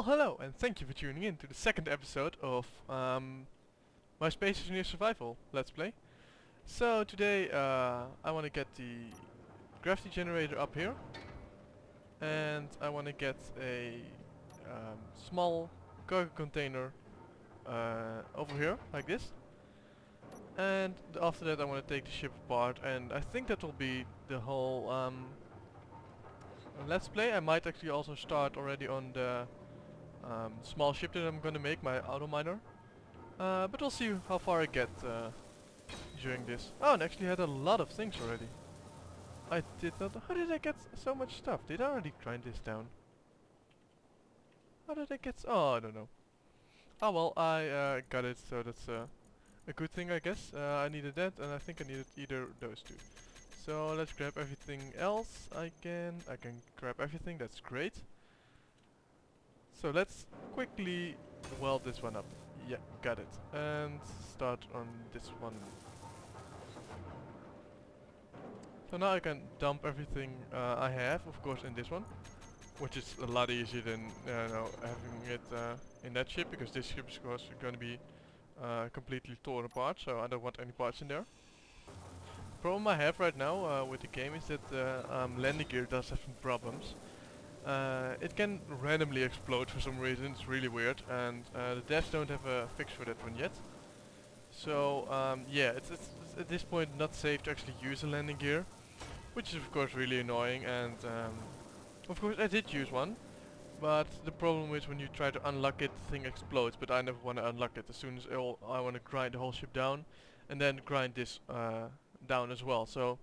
Well, hello, and thank you for tuning in to the second episode of my Space Engineer Survival Let's Play. So today I want to get the gravity generator up here, and I want to get a small cargo container over here, like this. And after that I want to take the ship apart, and I think that will be the whole Let's Play. I might actually also start already on the small ship that I'm gonna make, my autominer. But we'll see how far I get during this. Oh, and I actually had a lot of things already. I did not. How did I get so much stuff? Did I already grind this down? How did I get? Oh, I don't know. Oh well, I got it, so that's a good thing, I guess. I needed that, and I think I needed either those two. So let's grab everything else I can. I can grab everything. That's great. So let's quickly weld this one up. Yeah, got it. And start on this one. So now I can dump everything I have, of course, in this one, which is a lot easier than having it in that ship, because this ship is of course going to be completely torn apart, so I don't want any parts in there. The problem I have right now with the game is that landing gear does have some problems. It can randomly explode for some reason. It's really weird, and the devs don't have a fix for that one yet. So yeah, it's at this point not safe to actually use a landing gear, which is of course really annoying. And of course I did use one, but the problem is when you try to unlock it, the thing explodes. But I never want to unlock it. As soon as I want to grind the whole ship down, and then grind this down as well. So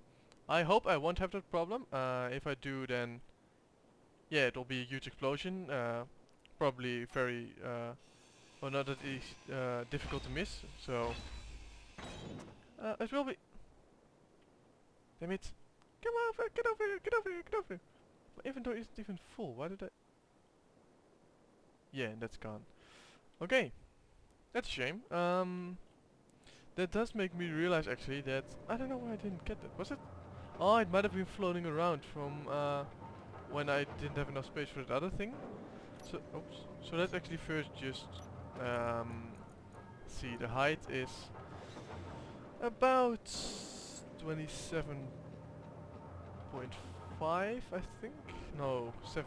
I hope I won't have that problem. If I do, then yeah, it'll be a huge explosion, probably very, well, not that difficult to miss, so it will be. Damn it! Come over! Get over here! Get over here! Get over here! My inventory isn't even full. Why did I? Yeah, that's gone. Okay, that's a shame. That does make me realize actually that I don't know why I didn't get that. Was it? Oh, it might have been floating around from when I didn't have enough space for that other thing. So, oops. So let's actually first just see. The height is about 27.5, I think. No, 17.5,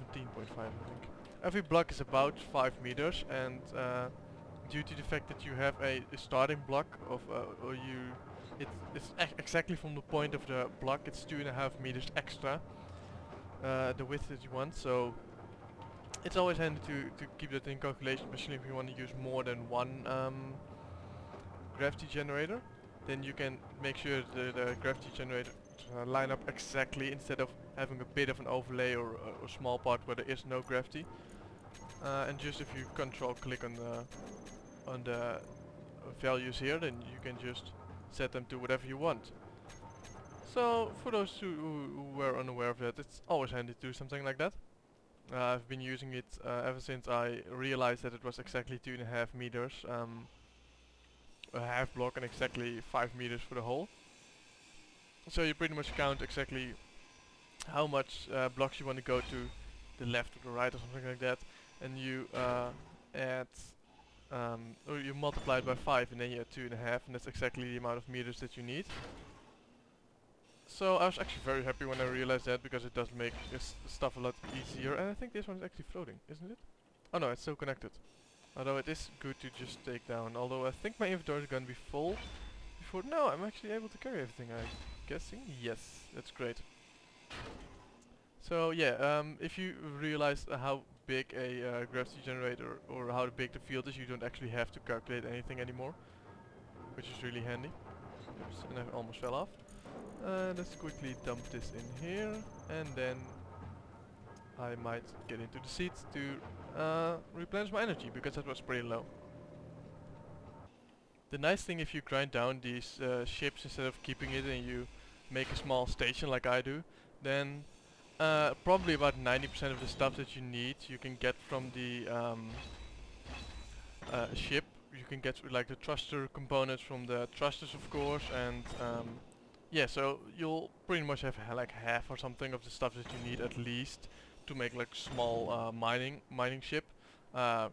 I think. Every block is about 5 meters, and due to the fact that you have a starting block of, it's exactly from the point of the block. It's 2.5 meters extra. The width that you want, so it's always handy to keep that in calculation, especially if you want to use more than one gravity generator. Then you can make sure the gravity generator line up exactly, instead of having a bit of an overlay or a small part where there is no gravity. And just if you control click on the values here, then you can just set them to whatever you want. So for those who were unaware of that, it's always handy to do something like that. I've been using it ever since I realized that it was exactly 2.5 meters, a half block, and exactly 5 meters for the whole. So you pretty much count exactly how much blocks you want to go to the left or the right or something like that, and you add or you multiply it by 5, and then you add 2.5, and that's exactly the amount of meters that you need. So I was actually very happy when I realized that, because it does make this stuff a lot easier. And I think this one is actually floating, isn't it? Oh no, it's still connected. Although it is good to just take down. Although I think my inventory is gonna be full before. No, I'm actually able to carry everything, I'm guessing. Yes, that's great. So yeah, if you realize how big a gravity generator or how big the field is, you don't actually have to calculate anything anymore, which is really handy. Oops, and I almost fell off. Let's quickly dump this in here, and then I might get into the seats to replenish my energy, because that was pretty low. The nice thing, if you grind down these ships instead of keeping it and you make a small station like I do, then probably about 90% of the stuff that you need you can get from the ship. You can get like the thruster components from the thrusters, of course, and yeah, so you'll pretty much have like half or something of the stuff that you need at least to make like small mining ship. uh,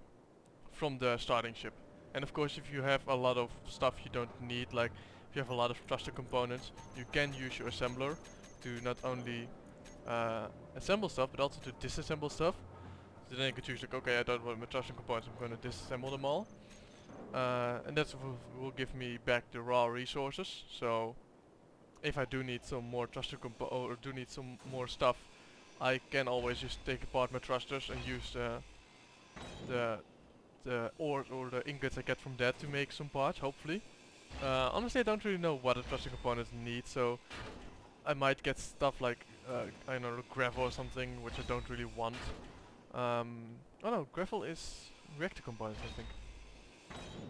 from the starting ship. And of course, if you have a lot of stuff you don't need, like if you have a lot of thruster components, you can use your assembler to not only assemble stuff, but also to disassemble stuff. So then you can choose like, okay, I don't want my thruster components, I'm going to disassemble them all. And that will give me back the raw resources. So if I do need some more thruster or do need some more stuff, I can always just take apart my thrusters and use the the ore or the ingots I get from that to make some parts, hopefully. Honestly, I don't really know what a thruster components need, so I might get stuff like I don't know, gravel or something, which I don't really want. Oh no, gravel is reactor components, I think.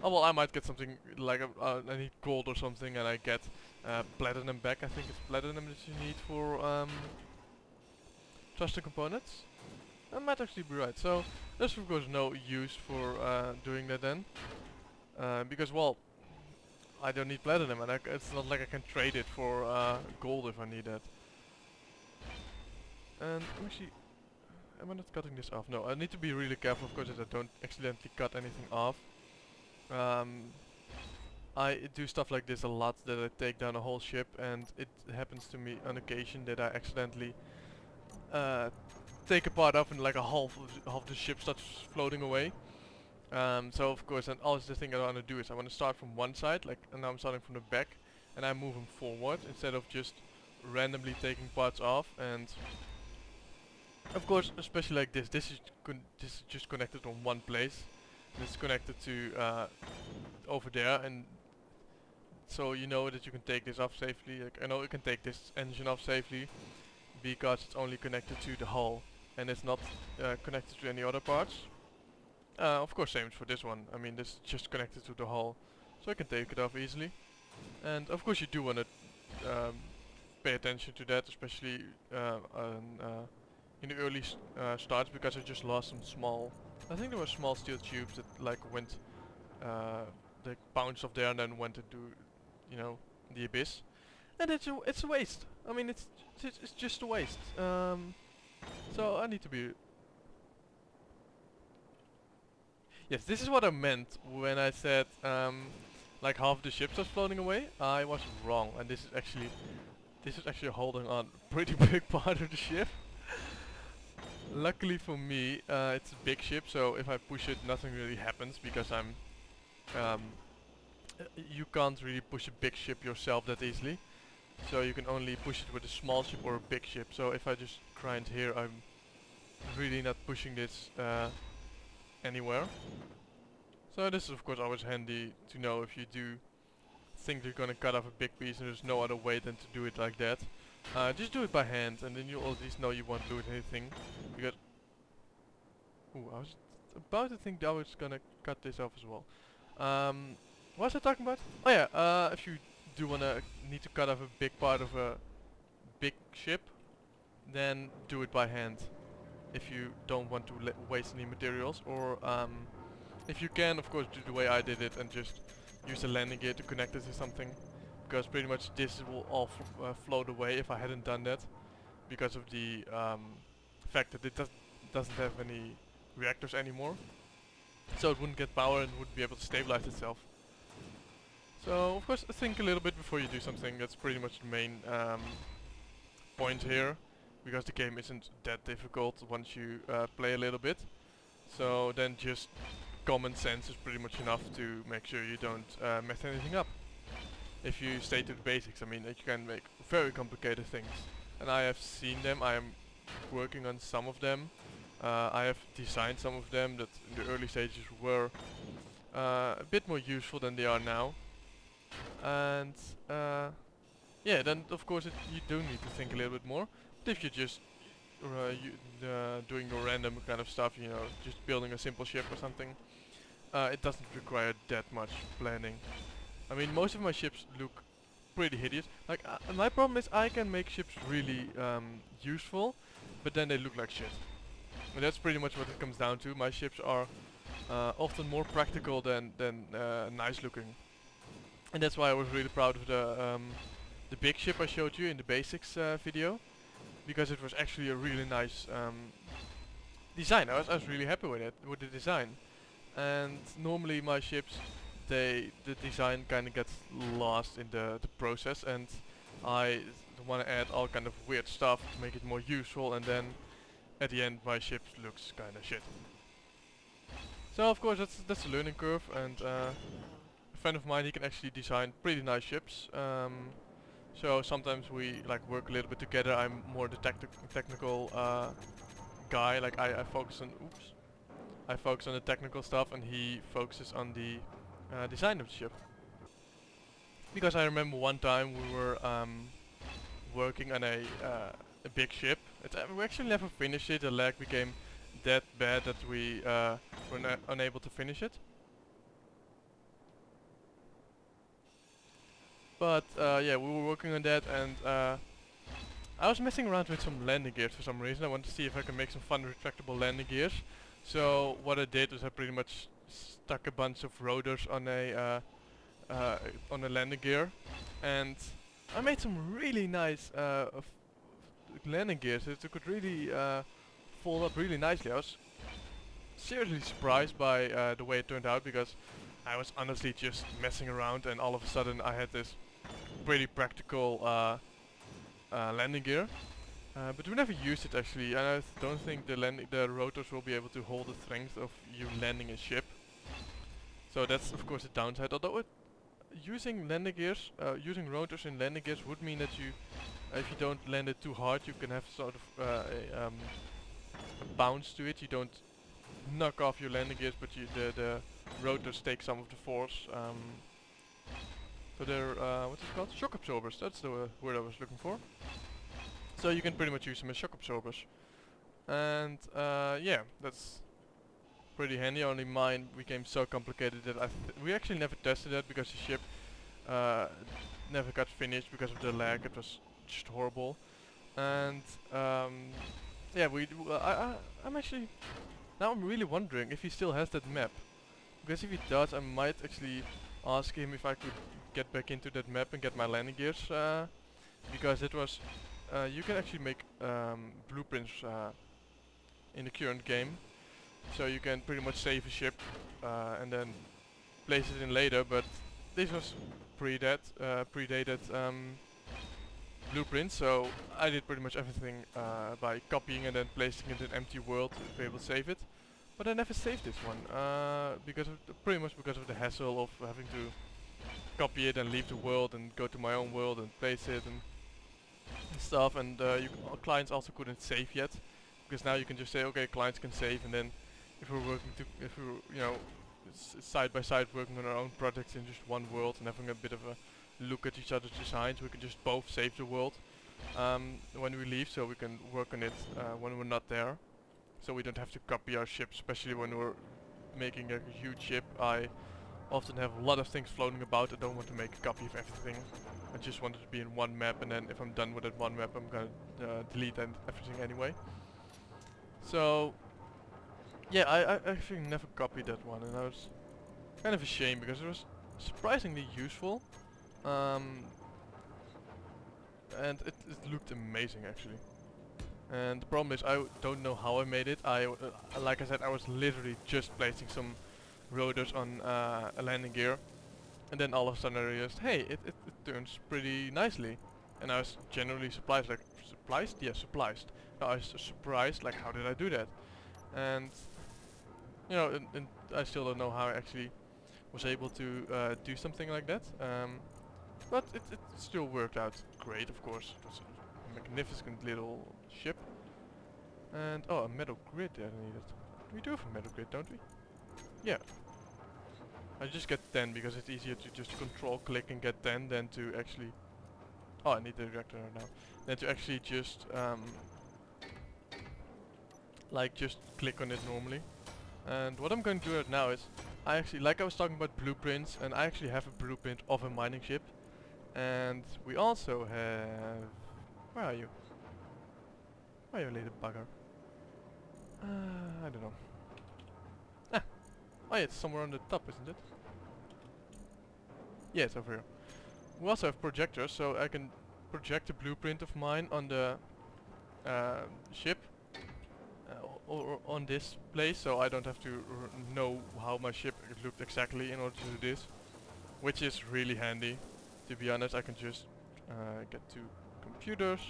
Oh well, I might get something like I need gold or something, and I get platinum back. I think it's platinum that you need for thruster components. That might actually be right. So there's of course no use for doing that then, because well, I don't need platinum, and it's not like I can trade it for gold if I need that. And actually, am I not cutting this off? No, I need to be really careful, of course, that I don't accidentally cut anything off. I do stuff like this a lot, that I take down a whole ship, and it happens to me on occasion that I accidentally take a part off and like a half the ship starts floating away. So of course, and always the thing I want to do is I want to start from one side, like, and now I'm starting from the back, and I'm moving forward instead of just randomly taking parts off. And of course, especially like this, this is just connected on one place. It's connected to over there, and so you know that you can take this off safely. Like, I know you can take this engine off safely because it's only connected to the hull and it's not connected to any other parts. Of course, same for this one. I mean, this is just connected to the hull, so I can take it off easily. And of course, you do want to pay attention to that, especially in the early starts, because I just lost some small. I think there were small steel tubes that like went, they bounced off there and then went into, you know, the abyss. And it's a waste. I mean, it's just a waste. So I need to be. Yes, this is what I meant when I said like half the ships are floating away. I was wrong, and this is actually holding on a pretty big part of the ship. Luckily for me, it's a big ship, so if I push it, nothing really happens because you can't really push a big ship yourself that easily. So you can only push it with a small ship or a big ship. So if I just grind here, I'm really not pushing this anywhere. So this is of course always handy to know if you do think you're gonna cut off a big piece and there's no other way than to do it like that. Just do it by hand, and then you'll at least know you won't lose anything. Because ooh, I was about to think that I was gonna cut this off as well. What was I talking about? Oh yeah, if you do need to cut off a big part of a big ship, then do it by hand. If you don't want to waste any materials, or if you can, of course, do the way I did it and just use the landing gear to connect it to something, because pretty much this will all float away if I hadn't done that, because of the fact that it doesn't have any reactors anymore, so it wouldn't get power and wouldn't be able to stabilize itself. So of course, think a little bit before you do something. That's pretty much the main point here, because the game isn't that difficult once you play a little bit. So then just common sense is pretty much enough to make sure you don't mess anything up. If you stay to the basics, I mean, you can make very complicated things, and I have seen them. I am working on some of them. I have designed some of them that in the early stages were a bit more useful than they are now. And yeah, then of course you do need to think a little bit more. But if you're just doing your random kind of stuff, you know, just building a simple ship or something, it doesn't require that much planning. I mean, most of my ships look pretty hideous. Like, my problem is I can make ships really useful, but then they look like shit. And that's pretty much what it comes down to. My ships are often more practical than nice looking. And that's why I was really proud of the big ship I showed you in the basics video, because it was actually a really nice design. I was really happy with it, with the design. And normally my ships, the design kind of gets lost in the process, and I want to add all kind of weird stuff to make it more useful, and then at the end my ship looks kind of shit. So of course that's a learning curve, and a friend of mine, he can actually design pretty nice ships. So sometimes we like work a little bit together. I'm more the technical guy. Like I focus on I focus on the technical stuff, and he focuses on the design of the ship. Because I remember one time we were working on a big ship. We actually never finished it. The lag became that bad that we were unable to finish it. But yeah, we were working on that, and I was messing around with some landing gears for some reason. I wanted to see if I can make some fun retractable landing gears. So what I did was I pretty much stuck a bunch of rotors on a landing gear, and I made some really nice landing gears. It could really fold up really nicely. I was seriously surprised by the way it turned out, because I was honestly just messing around, and all of a sudden I had this pretty practical landing gear. But we never used it actually, and I don't think the rotors will be able to hold the strength of you landing a ship. So that's of course a downside. Although using landing gears, using rotors in landing gears would mean that you, if you don't land it too hard, you can have sort of a bounce to it. You don't knock off your landing gears, but the rotors take some of the force. So they're what's it called? Shock absorbers. That's the word I was looking for. So you can pretty much use them as shock absorbers. And yeah, that's pretty handy. Only mine became so complicated that we actually never tested that, because the ship never got finished because of the lag. It was just horrible. And yeah, I'm actually now I'm really wondering if he still has that map, because if he does, I might actually ask him if I could get back into that map and get my landing gears, because it was you can actually make blueprints in the current game. So you can pretty much save a ship and then place it in later, but this was predated blueprint, so I did pretty much everything by copying and then placing it in an empty world to be able to save it. But I never saved this one because of pretty much because of the hassle of having to copy it and leave the world and go to my own world and place it and stuff. And clients also couldn't save yet, because now you can just say, okay, clients can save, and then if we're you know side by side working on our own projects in just one world and having a bit of a look at each other's designs, we can just both save the world when we leave, so we can work on it when we're not there. So we don't have to copy our ship, especially when we're making a huge ship. I often have a lot of things floating about. I don't want to make a copy of everything. I just want it to be in one map, and then if I'm done with that one map, I'm gonna delete everything anyway. So yeah, I actually never copied that one, and I was kind of ashamed because it was surprisingly useful. And it looked amazing actually. And the problem is I don't know how I made it. Like I said, I was literally just placing some rotors on a landing gear, and then all of a sudden I realized, hey, it turns pretty nicely. And I was generally surprised, like, surprised? Yeah, surprised. I was surprised, like, how did I do that? And, you know, and I still don't know how I actually was able to do something like that. But it still worked out great, of course. It was a magnificent little ship. And, oh, a metal grid I needed. We do have a metal grid, don't we? Yeah. I just get 10 because it's easier to just control click and get 10 than to actually... Oh, I need the reactor now. Than to actually just, like, just click on it normally. And what I'm going to do right now is, I actually, like I was talking about blueprints, and I actually have a blueprint of a mining ship. And we also have... Where are you? Where are you, little bugger? I don't know. Ah! Oh yeah, it's somewhere on the top, isn't it? Yeah, it's over here. We also have projectors, so I can project a blueprint of mine on the ship. or on this place, so I don't have to know how my ship looked exactly in order to do this, which is really handy. To be honest, I can just get to computers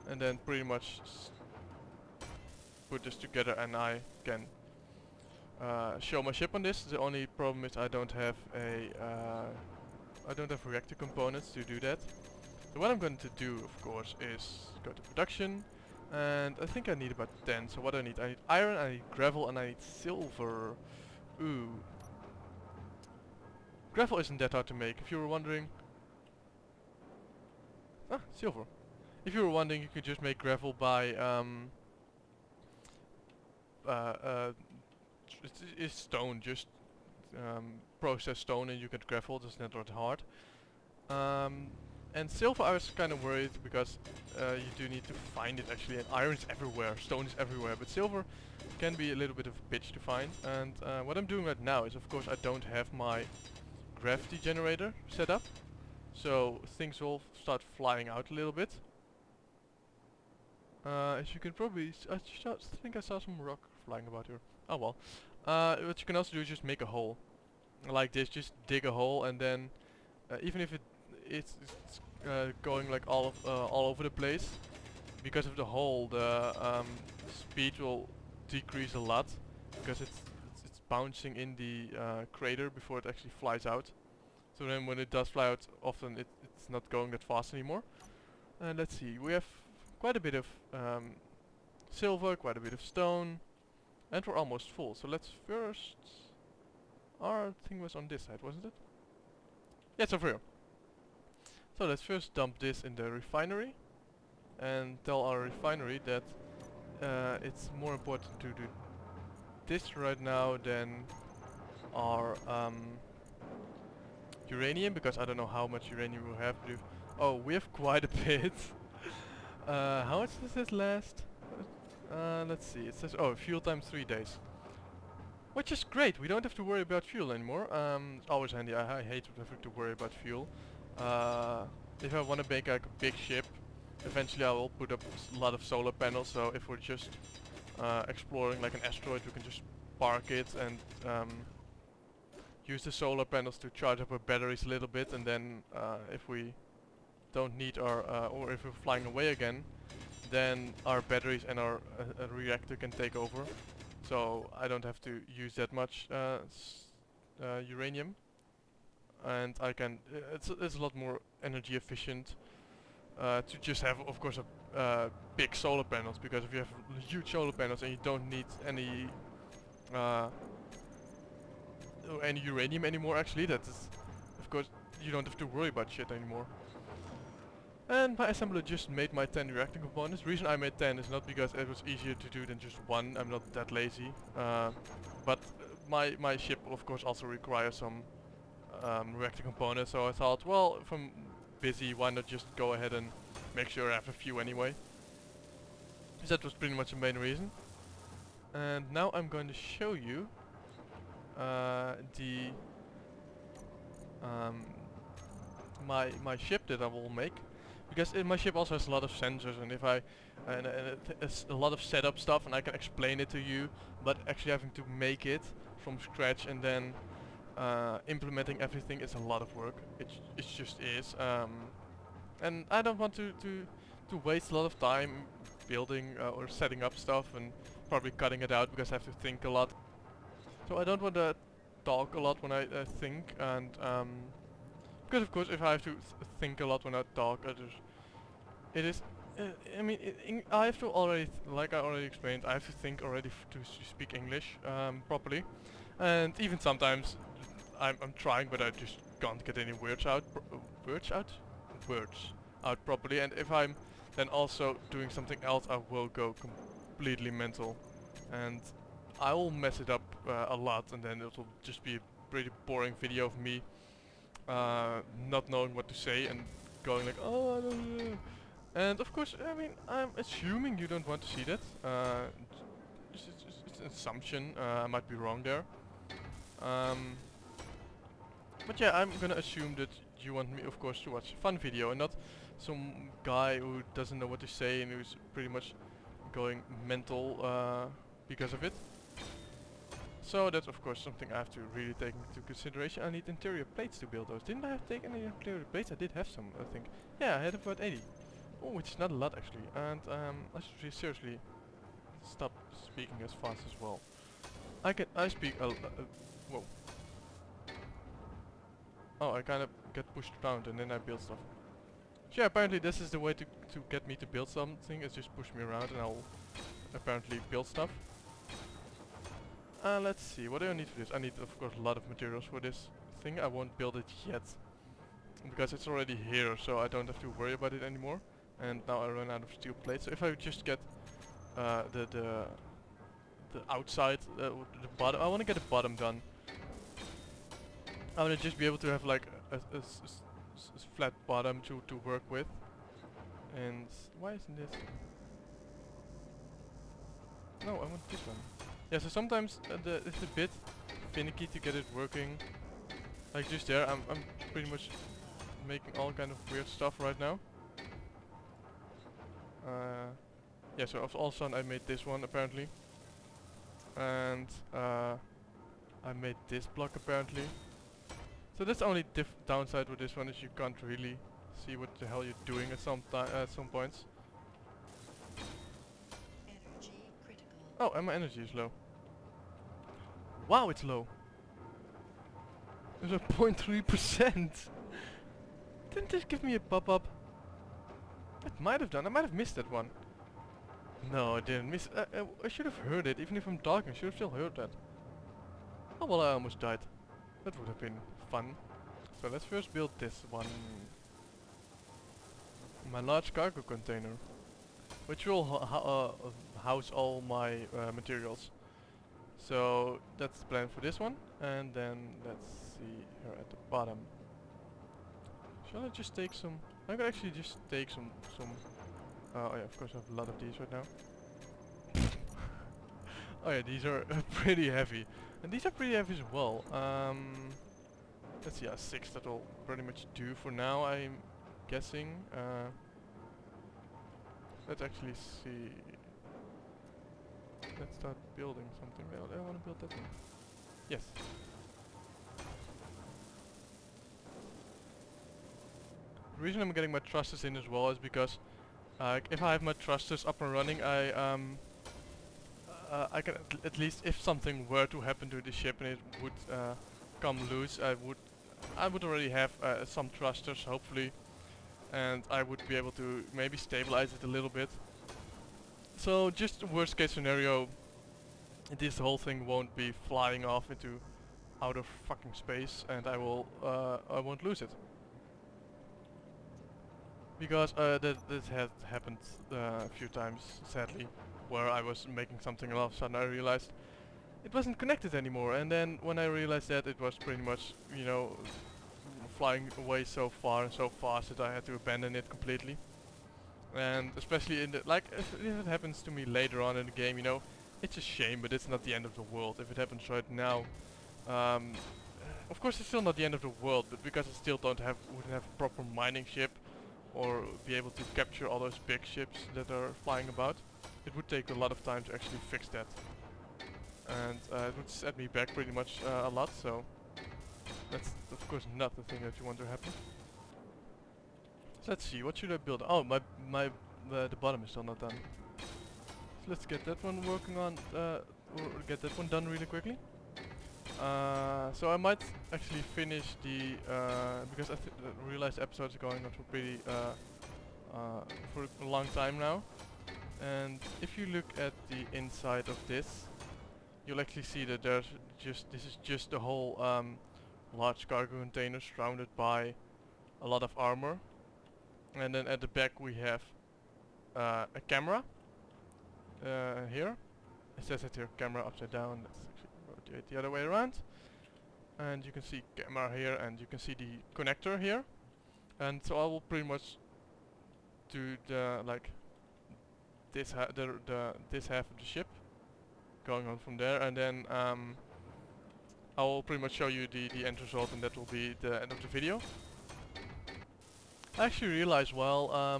and then pretty much put this together, and I can show my ship on this. The only problem is I don't have reactor components to do that. So what I'm going to do, of course, is go to production, and I think I need about 10. So what do I need? I need iron, I need gravel, and I need silver. Ooh. Gravel isn't that hard to make, if you were wondering. Ah, silver. If you were wondering, you could just make gravel by it's stone, just process stone and you get gravel. That's not that hard. And silver, I was kind of worried because you do need to find it actually, and iron is everywhere, stone is everywhere, but silver can be a little bit of a bitch to find. And what I'm doing right now is, of course, I don't have my gravity generator set up, so things will start flying out a little bit. As you can probably, I think I saw some rock flying about here. Oh well. What you can also do is just make a hole, like this. Just dig a hole, and then even if it's going like all over the place, because of the hole, the speed will decrease a lot because it's bouncing in the crater before it actually flies out. So then when it does fly out, often it's not going that fast anymore. And let's see, we have quite a bit of silver, quite a bit of stone, and we're almost full. So let's first... Our thing was on this side, wasn't it? Yeah, it's over here. So let's first dump this in the refinery and tell our refinery that it's more important to do this right now than our uranium, because I don't know how much uranium we'll have to do. Oh, we have quite a bit. How much does this last? Let's see, it says, oh, fuel time 3 days. Which is great, we don't have to worry about fuel anymore. It's always handy, I hate having to worry about fuel. If I want to make like a big ship, eventually I will put up a lot of solar panels, so if we're just exploring like an asteroid, we can just park it and use the solar panels to charge up our batteries a little bit, and then if we don't need our, or if we're flying away again, then our batteries and our reactor can take over. So I don't have to use that much uranium, and I can. It's a lot more energy efficient to just have, of course, a big solar panels, because if you have huge solar panels and you don't need any uranium anymore, actually, that is, of course, you don't have to worry about shit anymore. And my assembler just made my 10 reactor components. The reason I made 10 is not because it was easier to do than just one. I'm not that lazy. But my ship will of course also require some reactor components. So I thought, well, if I'm busy, why not just go ahead and make sure I have a few anyway. So that was pretty much the main reason. And now I'm going to show you my ship that I will make. Because my ship also has a lot of sensors, and if and it's a lot of setup stuff, and I can explain it to you, but actually having to make it from scratch and then implementing everything is a lot of work. It just is, and I don't want to waste a lot of time building or setting up stuff and probably cutting it out because I have to think a lot. So I don't want to talk a lot when I think, and because of course if I have to think a lot when I talk, it is, I mean, I have to already, like I already explained, I have to think already to speak English properly, and even sometimes I'm trying, but I just can't get any words out properly. And if I'm then also doing something else, I will go completely mental, and I will mess it up a lot, and then it will just be a pretty boring video of me not knowing what to say and going like, oh, I don't know. And of course, I mean, I'm assuming you don't want to see that. It's an assumption. I might be wrong there. But yeah, I'm gonna assume that you want me, of course, to watch a fun video and not some guy who doesn't know what to say and who's pretty much going mental because of it. So that's of course something I have to really take into consideration. I need interior plates to build those. Didn't I have taken any interior plates? I did have some, I think. Yeah, I had about 80. Oh, which is not a lot actually. And I should seriously stop speaking as fast as well. I speak whoa. Oh, I kind of get pushed around and then I build stuff. So yeah, apparently this is the way to get me to build something, is just push me around and I'll apparently build stuff. Let's see, what do I need for this? I need of course a lot of materials for this thing. I won't build it yet because it's already here, so I don't have to worry about it anymore. And now I run out of steel plates. So if I would just get the outside, the bottom, I want to get the bottom done. I want to just be able to have like a flat bottom to work with. And why isn't this? No, I want this one. Yeah, so sometimes it's a bit finicky to get it working. Like just there, I'm pretty much making all kind of weird stuff right now. Yeah, so also I made this one apparently. And I made this block apparently. So that's the only downside with this one, is you can't really see what the hell you're doing at some points. Energy critical. Oh, and my energy is low. Wow, it's low. It's a 0.3%. Didn't this give me a pop-up? It might have done. I might have missed that one. No, I didn't miss. I should have heard it. Even if I'm talking, I should have still heard that. Oh well, I almost died. That would have been fun. So let's first build this one. My large cargo container, which will house all my materials. So that's the plan for this one. And then let's see here at the bottom. Shall I just take some? I could actually just take some. Oh yeah, of course I have a lot of these right now. Oh yeah, these are pretty heavy. And these are pretty heavy as well. Let's see, 6 that will pretty much do for now, I'm guessing. Let's actually see. Let's start building something. I want to build that one. Yes. The reason I'm getting my thrusters in as well is because if I have my thrusters up and running, I can at least, if something were to happen to the ship and it would come loose, I would already have some thrusters, hopefully, and I would be able to maybe stabilize it a little bit. So just the worst case scenario, this whole thing won't be flying off into outer fucking space, and I won't lose it. Because this has happened a few times, sadly, where I was making something and all of a sudden I realized it wasn't connected anymore, and then when I realized that, it was pretty much, you know, flying away so far and so fast that I had to abandon it completely. And especially in the, like, if it happens to me later on in the game, you know, it's a shame, but it's not the end of the world. If it happens right now, of course it's still not the end of the world, but because I still wouldn't have a proper mining ship, or be able to capture all those big ships that are flying about, it would take a lot of time to actually fix that. And it would set me back pretty much a lot, so that's of course not the thing that you want to happen. So let's see, what should I build? Oh, the bottom is still not done. So let's get that one working on, or get that one done really quickly. So I might actually finish the, because I realized episodes are going on for pretty, for a long time now. And if you look at the inside of this, you'll actually see that this is just the whole large cargo container surrounded by a lot of armor. And then at the back we have a camera here. It says it here, camera upside down. Let's actually rotate the other way around. And you can see camera here, and you can see the connector here. And so I will pretty much do the this half of the ship, going on from there, and then I will pretty much show you the end result, and that will be the end of the video. I actually realized while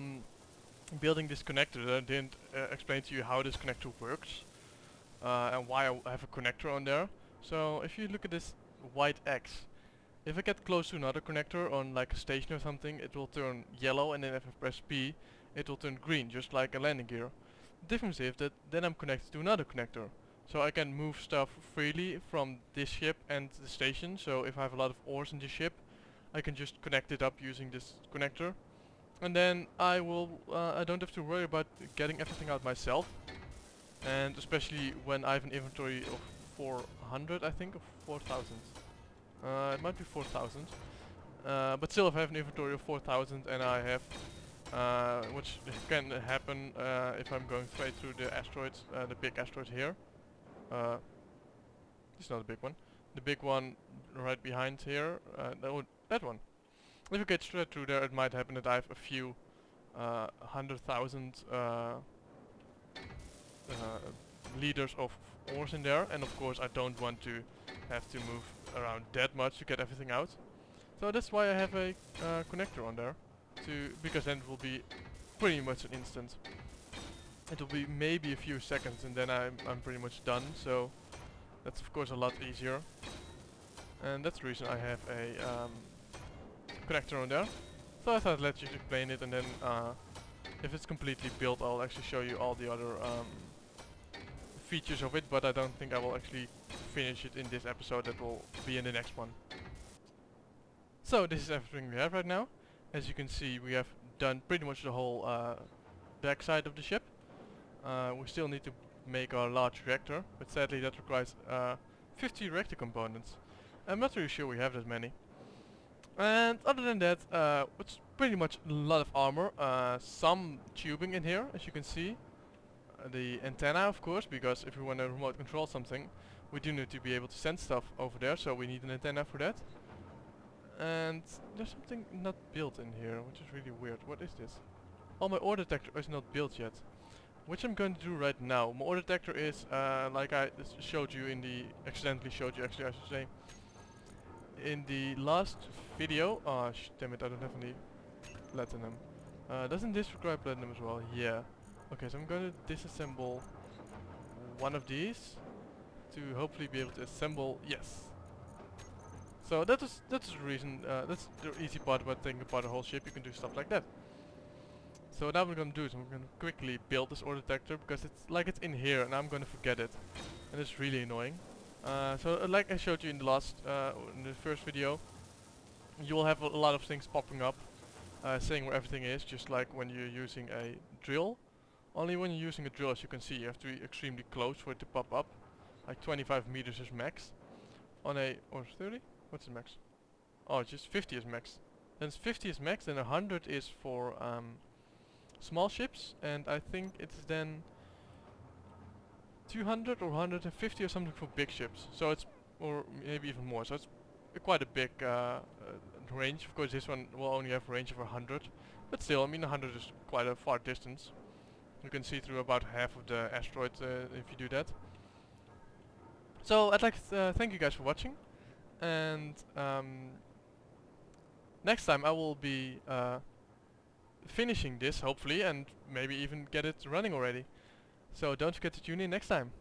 building this connector. I didn't explain to you how this connector works and why I have a connector on there. So if you look at this white X, if I get close to another connector on like a station or something, it will turn yellow, and then if I press P, it will turn green, just like a landing gear. The difference is that then I'm connected to another connector. So I can move stuff freely from this ship and the station. So if I have a lot of ores in this ship, I can just connect it up using this connector. And then I don't have to worry about getting everything out myself. And especially when I have an inventory of 400, I think, or 4,000. It might be 4,000. But still, if I have an inventory of 4,000 and I have, which can happen if I'm going straight through the asteroids, the big asteroid here. It's not a big one. The big one right behind here, that one. If you get straight through there, it might happen that I have a few 100,000 liters of ores in there, and of course I don't want to have to move around that much to get everything out. So that's why I have a connector on there, because then it will be pretty much an instant. It will be maybe a few seconds and then I'm pretty much done. So that's of course a lot easier, and that's the reason I have a connector on there. So I thought I'd let you explain it, and then if it's completely built, I'll actually show you all the other features of it, but I don't think I will actually finish it in this episode. That will be in the next one. So this is everything we have right now. As you can see, we have done pretty much the whole back side of the ship. We still need to make our large reactor, but sadly that requires 50 reactor components. I'm not really sure we have that many. And other than that, it's pretty much a lot of armor, some tubing in here, as you can see. The antenna, of course, because if we want to remote control something, we do need to be able to send stuff over there, so we need an antenna for that. And there's something not built in here, which is really weird. What is this? Oh, my ore detector is not built yet. Which I'm going to do right now. My ore detector is, like I showed you in the, accidentally showed you actually I should say, in the last video. Oh damn it, I don't have any platinum. Doesn't this require platinum as well? Yeah. Okay, so I'm going to disassemble one of these to hopefully be able to assemble, yes. So that's the reason, that's the easy part about taking apart a whole ship. You can do stuff like that. So now what we're going to do is we're going to quickly build this ore detector, because it's like it's in here and I'm going to forget it. And it's really annoying. So like I showed you in the last, in the first video, you will have a lot of things popping up saying where everything is, just like when you're using a drill. Only when you're using a drill, as you can see, you have to be extremely close for it to pop up. Like 25 meters is max. On a, or 30? What's the max? Oh, just 50 is max. Then 50 is max, then 100 is for small ships, and I think it's then 200 or 150 or something for big ships. So it's, or maybe even more. So it's quite a big range. Of course, this one will only have a range of 100, but still, I mean, 100 is quite a far distance. You can see through about half of the asteroid if you do that. So I'd like to thank you guys for watching, and next time I will be finishing this hopefully, and maybe even get it running already. So don't forget to tune in next time.